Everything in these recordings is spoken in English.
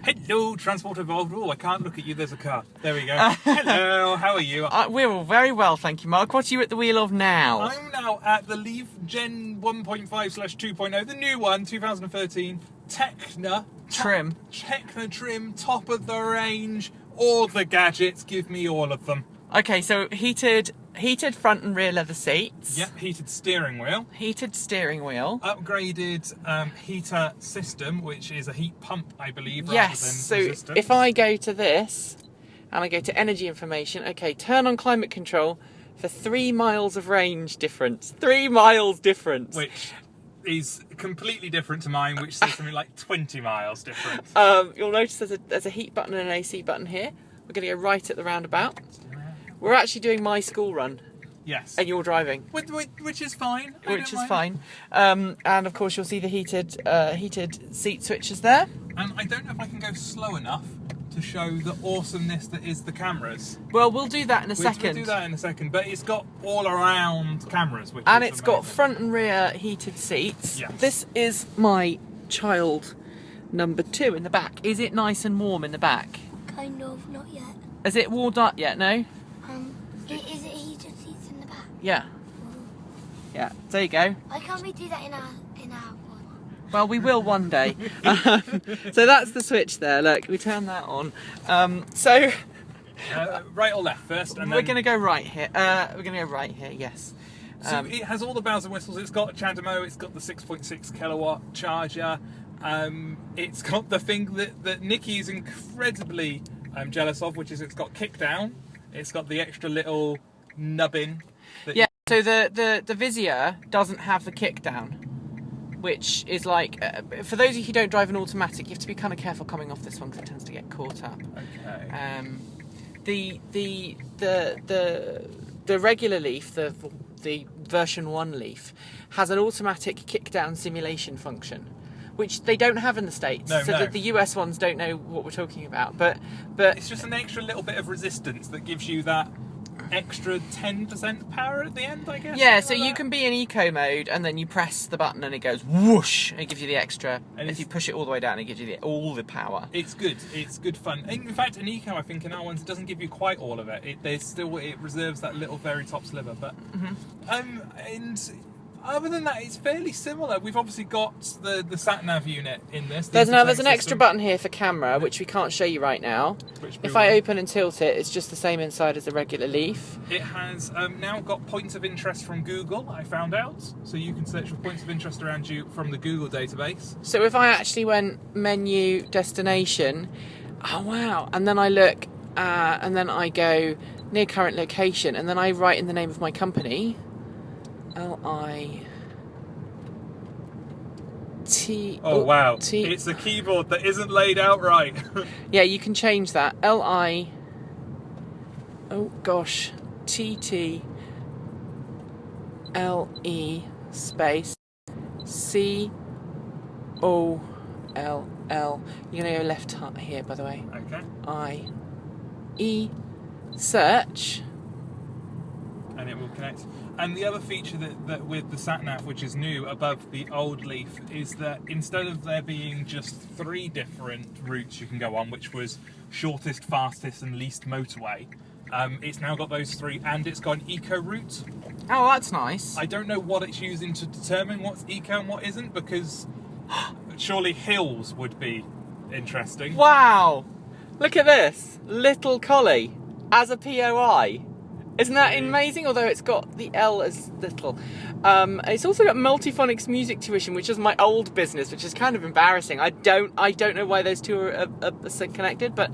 Hello, Transport Evolved. Oh, I can't look at you, there's a car. There we go. Hello, how are you? We're all very well, thank you, Mark. What are you at the wheel of now? I'm now at the Leaf Gen 1.5/2.0, the new one, 2013, Tekna. Trim. Tekna trim, top of the range, all the gadgets, give me all of them. Okay, so heated front and rear leather seats. Yep, heated steering wheel. Heated steering wheel. Upgraded heater system, which is a heat pump, I believe, rather Yes, than so resistance. if I go to this, and I go to energy information, okay, turn on climate control for 3 miles of range difference. 3 miles difference. Which is completely different to mine, which says something like 20 miles different. You'll notice there's a heat button and an AC button here. We're going to go right at the roundabout. We're actually doing my school run. Yes. And you're driving. Which is fine. Which is fine. And of course you'll see the heated seat switches there. And I don't know if I can go slow enough to show the awesomeness that is the cameras. Well, we'll do that in a second. We'll do that in a second, but it's got all around cameras, which and is it's amazing. got front and rear heated seats. Yes. This is my child number 2 in the back. Is it nice and warm in the back? Kind of, not yet. Has it warmed up yet? No? Is it heated seats in the back? Yeah. Yeah, there you go. Why can't we do that in our one? Well, we will one day. So that's the switch there. Look, we turn that on. So right or left first, and we're going to go right here. We're going to go right here. Yes. So it has all the bells and whistles. It's got Chatterley. It's got the 6.6 kilowatt charger. It's got the thing that Nikki is incredibly jealous of, which is it's got kick down. It's got the extra little nubbin. Yeah. So the Vizia doesn't have the kick down, which is like for those of you who don't drive an automatic, you have to be kind of careful coming off this one because it tends to get caught up. Okay. The regular Leaf, the version 1 Leaf, has an automatic kick down simulation function, which they don't have in the States. No. That the US ones don't know what we're talking about. But it's just an extra little bit of resistance that gives you that extra 10% power at the end, I guess. yeah, so you can be in eco mode and then you press the button and it goes whoosh and it gives you the extra. And if you push it all the way down, it gives you all the power. It's good. It's good fun. In fact, in eco, I think in our ones, it doesn't give you quite all of it. It reserves that little very top sliver. But and other than that, it's fairly similar. We've obviously got the sat nav unit in this. There's an extra button here for camera, which we can't show you right now. If I open and tilt it, it's just the same inside as the regular Leaf. It has now got points of interest from Google, I found out. So you can search for points of interest around you from the Google database. So if I actually went menu, destination, oh wow, and then I look, and then I go near current location, and then I write in the name of my company, L-I-T... Oh wow, T... it's a keyboard that isn't laid out right. Yeah, you can change that. L-I... Oh gosh. T-T-L-E space C-O-L-L. You're going to go left here, by the way. Okay. I-E search. And it will connect. And the other feature that with the sat-nav, which is new above the old Leaf, is that instead of there being just 3 different routes you can go on, which was shortest, fastest and least motorway, it's now got those 3, and it's got an eco route. Oh, that's nice. I don't know what it's using to determine what's eco and what isn't, because surely hills would be interesting. Wow! Look at this. Little Collie as a POI. Isn't that amazing? Although it's got the L as little. It's also got multiphonics music tuition, which is my old business, which is kind of embarrassing. I don't know why those two are connected, but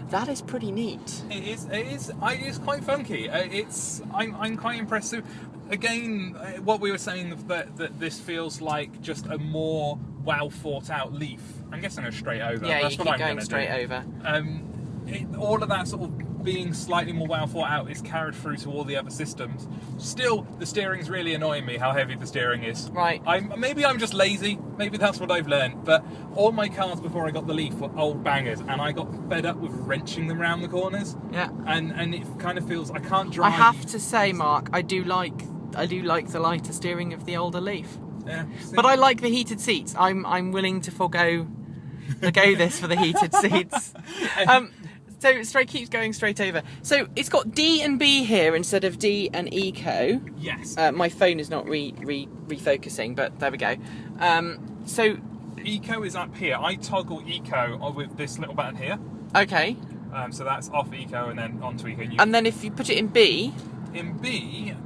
that is pretty neat. It is quite funky. I'm quite impressed. So again, what we were saying that this feels like just a more well thought out Leaf. I'm guessing it's straight over. Yeah, That's you what keep I'm going straight over. All of that sort of being slightly more well thought out is carried through to all the other systems. Still, the steering's really annoying me, how heavy the steering is. Right. Maybe I'm just lazy, maybe that's what I've learned, but all my cars before I got the Leaf were old bangers, and I got fed up with wrenching them around the corners. Yeah. And it kind of feels, I can't drive. I have to say, Mark, I do like the lighter steering of the older Leaf. Yeah. But I like the heated seats. I'm willing to forego the go this for the heated seats. So straight keeps going straight over. So it's got D and B here instead of D and Eco. Yes. My phone is not refocusing, but there we go. So Eco is up here. I toggle Eco with this little button here. okay, So that's off Eco and then onto Eco. and then if you put it in B,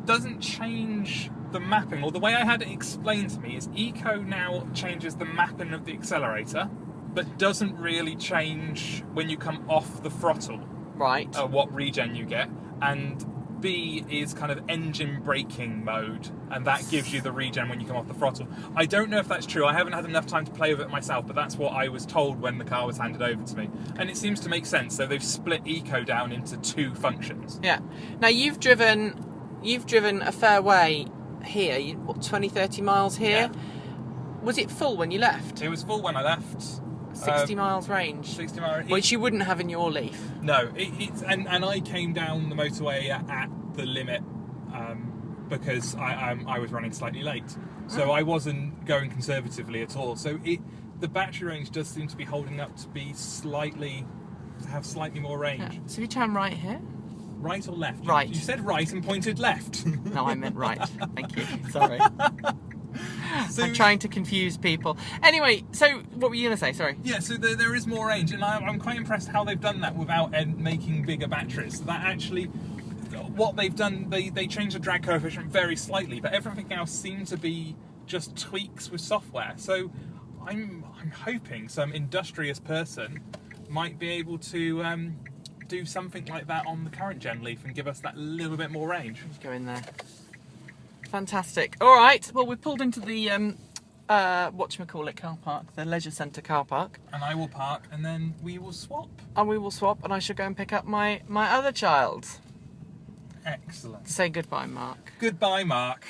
doesn't change the mapping, or the way I had it explained to me is Eco now changes the mapping of the accelerator, but doesn't really change when you come off the throttle, right? what regen you get, and B is kind of engine braking mode, and that gives you the regen when you come off the throttle. I don't know if that's true. I haven't had enough time to play with it myself, but that's what I was told when the car was handed over to me, and it seems to make sense. So they've split Eco down into two functions. Yeah. Now you've driven a fair way here. 20-30 miles here. Yeah. Was it full when you left? It was full when I left. 60 miles range. 60 miles. Which you wouldn't have in your Leaf. No, it's and I came down the motorway at the limit because I was running slightly late, so I wasn't going conservatively at all. So the battery range does seem to be holding up to have slightly more range. Yeah. So if you turn right here. Right or left? Right. You said right and pointed left. No, I meant right. Thank you. Sorry. So, I'm trying to confuse people. Anyway, so what were you going to say? Sorry. Yeah, so there is more range, and I'm quite impressed how they've done that without making bigger batteries. So that actually, what they've done, they changed the drag coefficient very slightly, but everything else seemed to be just tweaks with software. So I'm hoping some industrious person might be able to do something like that on the current gen Leaf and give us that little bit more range. Let's go in there. Fantastic. All right. Well, we've pulled into the whatchamacallit car park, the leisure centre car park. And I will park, and then we will swap. And we will swap, and I shall go and pick up my other child. Excellent. Say goodbye, Mark. Goodbye, Mark.